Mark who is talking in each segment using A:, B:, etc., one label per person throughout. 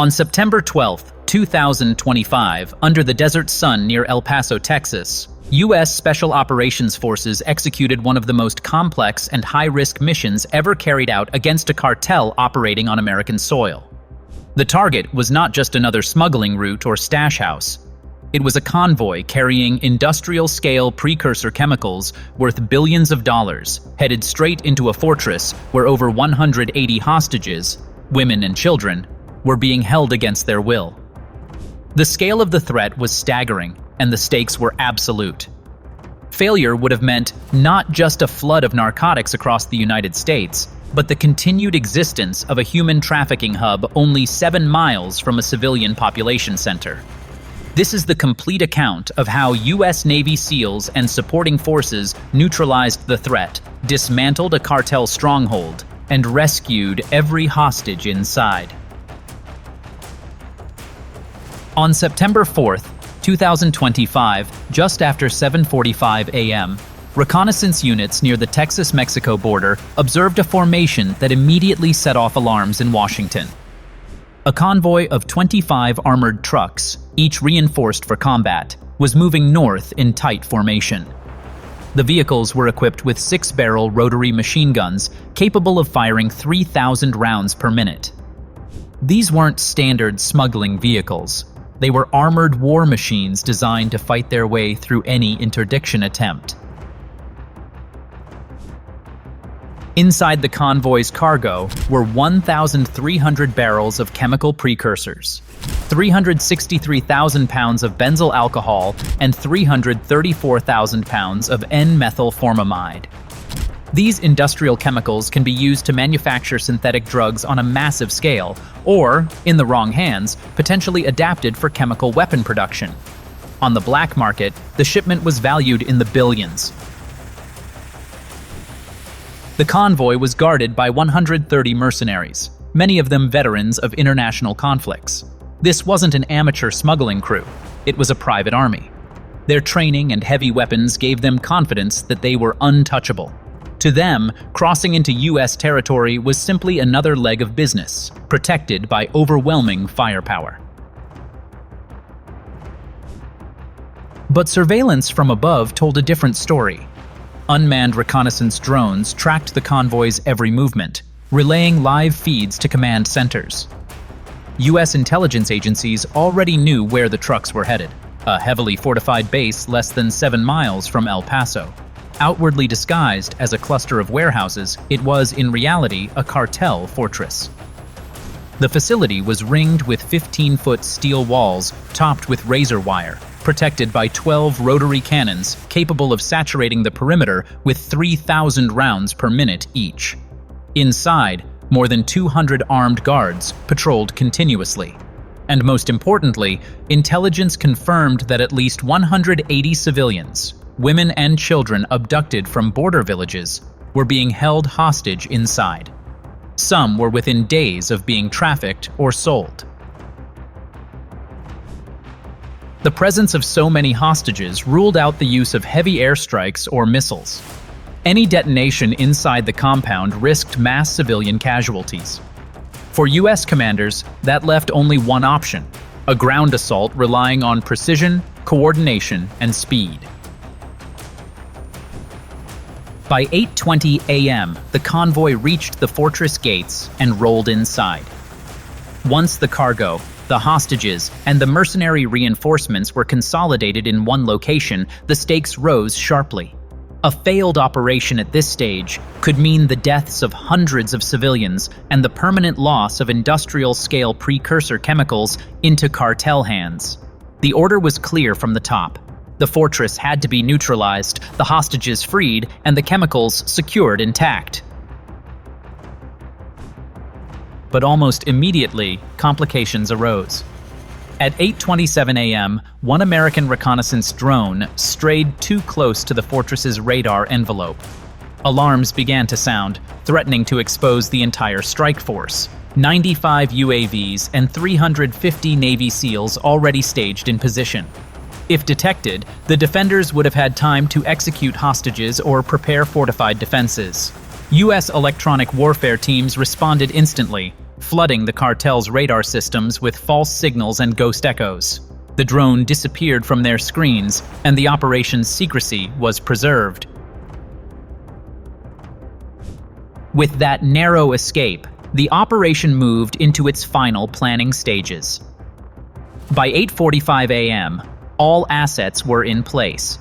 A: On September 12, 2025, under the desert sun near El Paso, Texas, U.S. Special Operations Forces executed one of the most complex and high-risk missions ever carried out against a cartel operating on American soil. The target was not just another smuggling route or stash house. It was a convoy carrying industrial-scale precursor chemicals worth billions of dollars, headed straight into a fortress where over 180 hostages, women and children, were being held against their will. The scale of the threat was staggering, and the stakes were absolute. Failure would have meant not just a flood of narcotics across the United States, but the continued existence of a human trafficking hub only 7 miles from a civilian population center. This is the complete account of how U.S. Navy SEALs and supporting forces neutralized the threat, dismantled a cartel stronghold, and rescued every hostage inside. On September 4th, 2025, just after 7:45 a.m., reconnaissance units near the Texas-Mexico border observed a formation that immediately set off alarms in Washington. A convoy of 25 armored trucks, each reinforced for combat, was moving north in tight formation. The vehicles were equipped with 6-barrel rotary machine guns capable of firing 3,000 rounds per minute. These weren't standard smuggling vehicles. They were armored war machines designed to fight their way through any interdiction attempt. Inside the convoy's cargo were 1,300 barrels of chemical precursors, 363,000 pounds of benzyl alcohol, and 334,000 pounds of N-methylformamide. These industrial chemicals can be used to manufacture synthetic drugs on a massive scale, or, in the wrong hands, potentially adapted for chemical weapon production. On the black market, the shipment was valued in the billions. The convoy was guarded by 130 mercenaries, many of them veterans of international conflicts. This wasn't an amateur smuggling crew, it was a private army. Their training and heavy weapons gave them confidence that they were untouchable. To them, crossing into U.S. territory was simply another leg of business, protected by overwhelming firepower. But surveillance from above told a different story. Unmanned reconnaissance drones tracked the convoy's every movement, relaying live feeds to command centers. U.S. intelligence agencies already knew where the trucks were headed, a heavily fortified base less than 7 miles from El Paso. Outwardly disguised as a cluster of warehouses, it was in reality a cartel fortress. The facility was ringed with 15-foot steel walls topped with razor wire, protected by 12 rotary cannons capable of saturating the perimeter with 3,000 rounds per minute each. Inside, more than 200 armed guards patrolled continuously. And most importantly, intelligence confirmed that at least 180 civilians, women and children abducted from border villages, were being held hostage inside. Some were within days of being trafficked or sold. The presence of so many hostages ruled out the use of heavy airstrikes or missiles. Any detonation inside the compound risked mass civilian casualties. For U.S. commanders, that left only one option: a ground assault relying on precision, coordination, and speed. By 8:20 a.m., the convoy reached the fortress gates and rolled inside. Once the cargo, the hostages, and the mercenary reinforcements were consolidated in one location, the stakes rose sharply. A failed operation at this stage could mean the deaths of hundreds of civilians and the permanent loss of industrial-scale precursor chemicals into cartel hands. The order was clear from the top. The fortress had to be neutralized, the hostages freed, and the chemicals secured intact. But almost immediately, complications arose. At 8:27 a.m., one American reconnaissance drone strayed too close to the fortress's radar envelope. Alarms began to sound, threatening to expose the entire strike force. 95 UAVs and 350 Navy SEALs already staged in position. If detected, the defenders would have had time to execute hostages or prepare fortified defenses. U.S. electronic warfare teams responded instantly, flooding the cartel's radar systems with false signals and ghost echoes. The drone disappeared from their screens, and the operation's secrecy was preserved. With that narrow escape, the operation moved into its final planning stages. By 8:45 a.m., all assets were in place.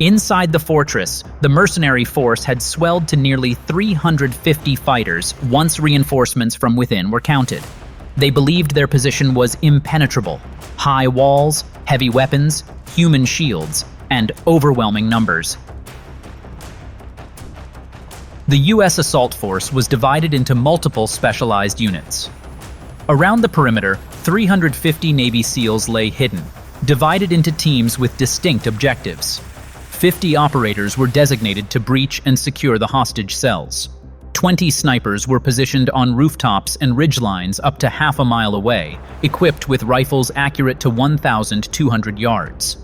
A: Inside the fortress, the mercenary force had swelled to nearly 350 fighters once reinforcements from within were counted. They believed their position was impenetrable: high walls, heavy weapons, human shields, and overwhelming numbers. The U.S. assault force was divided into multiple specialized units. Around the perimeter, 350 Navy SEALs lay hidden, divided into teams with distinct objectives. 50 operators were designated to breach and secure the hostage cells. 20 snipers were positioned on rooftops and ridgelines up to half a mile away, equipped with rifles accurate to 1,200 yards.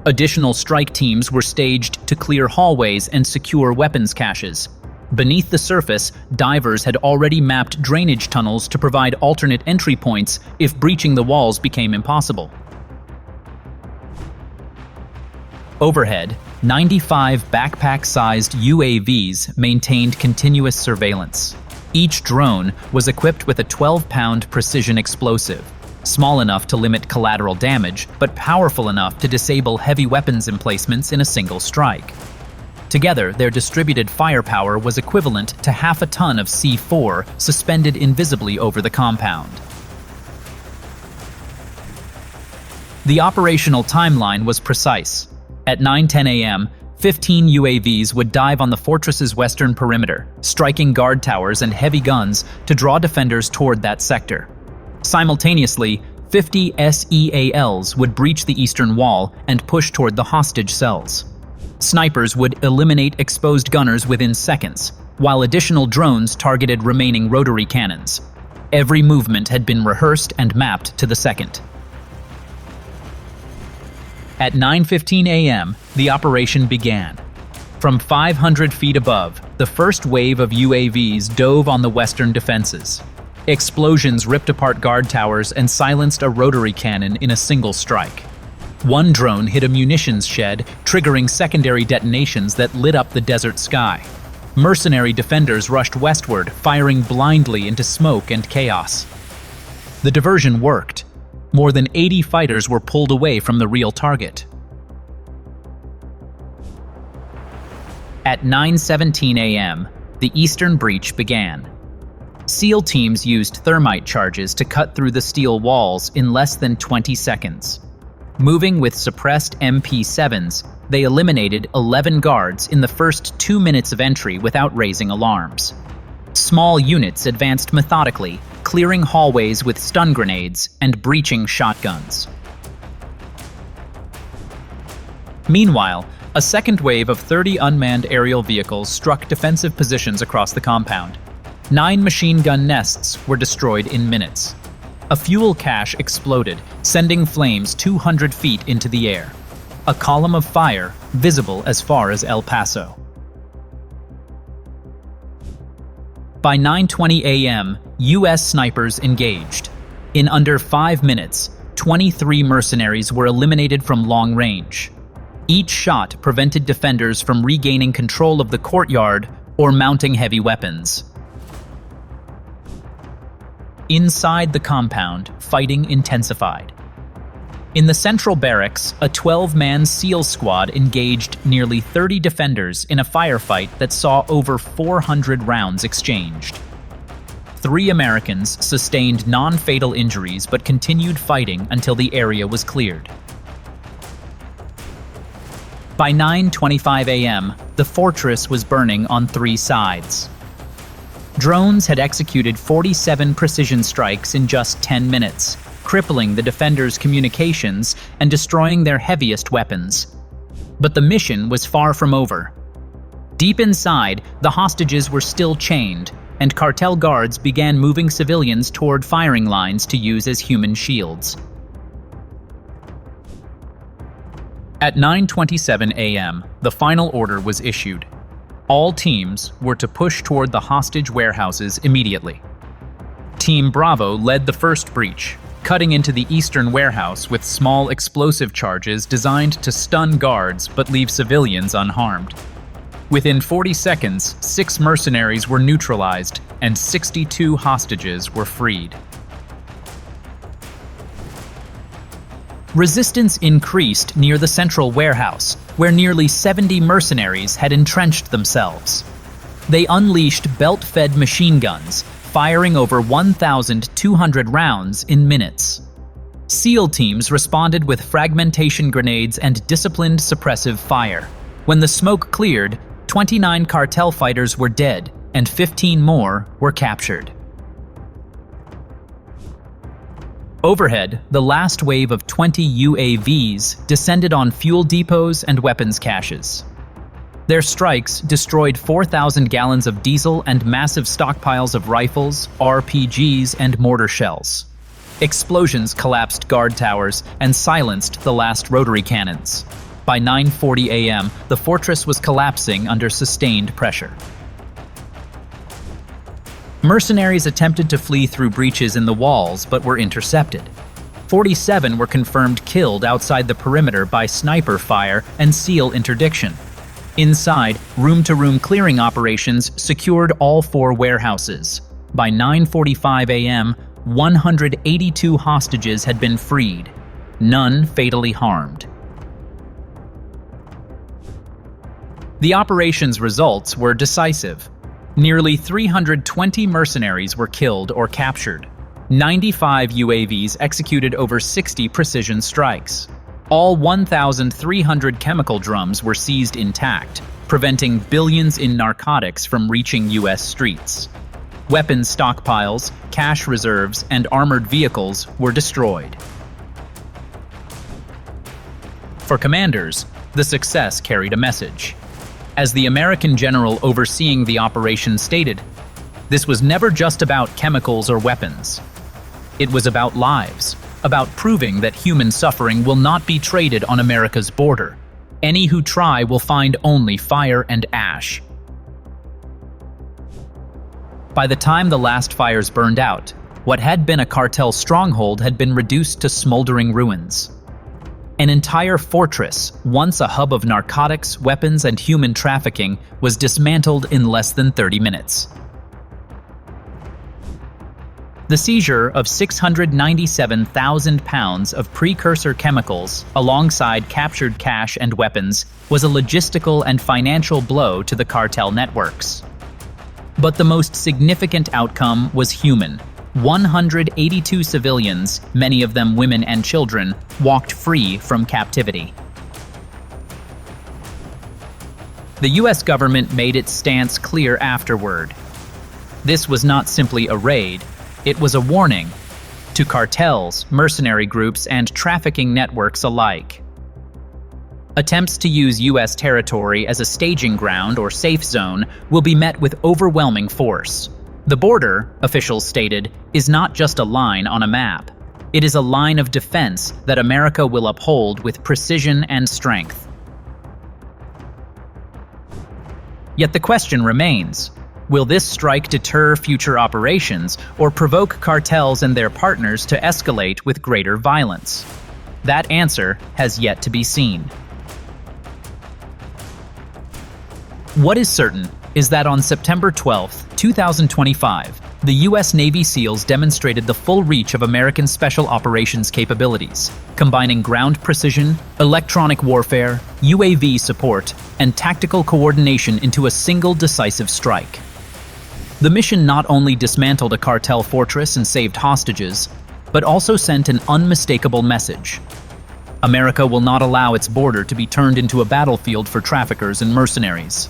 A: Additional strike teams were staged to clear hallways and secure weapons caches. Beneath the surface, divers had already mapped drainage tunnels to provide alternate entry points if breaching the walls became impossible. Overhead, 95 backpack-sized UAVs maintained continuous surveillance. Each drone was equipped with a 12-pound precision explosive, small enough to limit collateral damage, but powerful enough to disable heavy weapons emplacements in a single strike. Together, their distributed firepower was equivalent to half a ton of C4 suspended invisibly over the compound. The operational timeline was precise. At 9:10 a.m., 15 UAVs would dive on the fortress's western perimeter, striking guard towers and heavy guns to draw defenders toward that sector. Simultaneously, 50 SEALs would breach the eastern wall and push toward the hostage cells. Snipers would eliminate exposed gunners within seconds, while additional drones targeted remaining rotary cannons. Every movement had been rehearsed and mapped to the second. At 9:15 a.m., the operation began. From 500 feet above, the first wave of UAVs dove on the western defenses. Explosions ripped apart guard towers and silenced a rotary cannon in a single strike. One drone hit a munitions shed, triggering secondary detonations that lit up the desert sky. Mercenary defenders rushed westward, firing blindly into smoke and chaos. The diversion worked. More than 80 fighters were pulled away from the real target. At 9:17 a.m., the eastern breach began. SEAL teams used thermite charges to cut through the steel walls in less than 20 seconds. Moving with suppressed MP7s, they eliminated 11 guards in the first 2 minutes of entry without raising alarms. Small units advanced methodically, clearing hallways with stun grenades and breaching shotguns. Meanwhile, a second wave of 30 unmanned aerial vehicles struck defensive positions across the compound. 9 machine gun nests were destroyed in minutes. A fuel cache exploded, sending flames 200 feet into the air. A column of fire visible as far as El Paso. By 9:20 a.m., U.S. snipers engaged. In under 5 minutes, 23 mercenaries were eliminated from long range. Each shot prevented defenders from regaining control of the courtyard or mounting heavy weapons. Inside the compound, fighting intensified. In the central barracks, a 12-man SEAL squad engaged nearly 30 defenders in a firefight that saw over 400 rounds exchanged. 3 Americans sustained non-fatal injuries but continued fighting until the area was cleared. By 9:25 a.m., the fortress was burning on 3 sides. Drones had executed 47 precision strikes in just 10 minutes, crippling the defenders' communications and destroying their heaviest weapons. But the mission was far from over. Deep inside, the hostages were still chained, and cartel guards began moving civilians toward firing lines to use as human shields. At 9:27 a.m., the final order was issued. All teams were to push toward the hostage warehouses immediately. Team Bravo led the first breach, cutting into the eastern warehouse with small explosive charges designed to stun guards but leave civilians unharmed. Within 40 seconds, 6 mercenaries were neutralized and 62 hostages were freed. Resistance increased near the central warehouse, where nearly 70 mercenaries had entrenched themselves. They unleashed belt-fed machine guns, firing over 1,200 rounds in minutes. SEAL teams responded with fragmentation grenades and disciplined suppressive fire. When the smoke cleared, 29 cartel fighters were dead, and 15 more were captured. Overhead, the last wave of 20 UAVs descended on fuel depots and weapons caches. Their strikes destroyed 4,000 gallons of diesel and massive stockpiles of rifles, RPGs, and mortar shells. Explosions collapsed guard towers and silenced the last rotary cannons. By 9:40 a.m., the fortress was collapsing under sustained pressure. Mercenaries attempted to flee through breaches in the walls but were intercepted. 47 were confirmed killed outside the perimeter by sniper fire and SEAL interdiction. Inside, room-to-room clearing operations secured all 4 warehouses. By 9:45 a.m., 182 hostages had been freed, none fatally harmed. The operation's results were decisive. Nearly 320 mercenaries were killed or captured. 95 UAVs executed over 60 precision strikes. All 1,300 chemical drums were seized intact, preventing billions in narcotics from reaching U.S. streets. Weapons stockpiles, cash reserves, and armored vehicles were destroyed. For commanders, the success carried a message. As the American general overseeing the operation stated, this was never just about chemicals or weapons. It was about lives, about proving that human suffering will not be traded on America's border. Any who try will find only fire and ash. By the time the last fires burned out, what had been a cartel stronghold had been reduced to smoldering ruins. An entire fortress, once a hub of narcotics, weapons, and human trafficking, was dismantled in less than 30 minutes. The seizure of 697,000 pounds of precursor chemicals, alongside captured cash and weapons, was a logistical and financial blow to the cartel networks. But the most significant outcome was human. 182 civilians, many of them women and children, walked free from captivity. The US government made its stance clear afterward. This was not simply a raid, it was a warning to cartels, mercenary groups, and trafficking networks alike. Attempts to use US territory as a staging ground or safe zone will be met with overwhelming force. The border, officials stated, is not just a line on a map. It is a line of defense that America will uphold with precision and strength. Yet the question remains, will this strike deter future operations or provoke cartels and their partners to escalate with greater violence? That answer has yet to be seen. What is certain is that on September 12, 2025, the U.S. Navy SEALs demonstrated the full reach of American special operations capabilities, combining ground precision, electronic warfare, UAV support, and tactical coordination into a single decisive strike. The mission not only dismantled a cartel fortress and saved hostages, but also sent an unmistakable message. America will not allow its border to be turned into a battlefield for traffickers and mercenaries.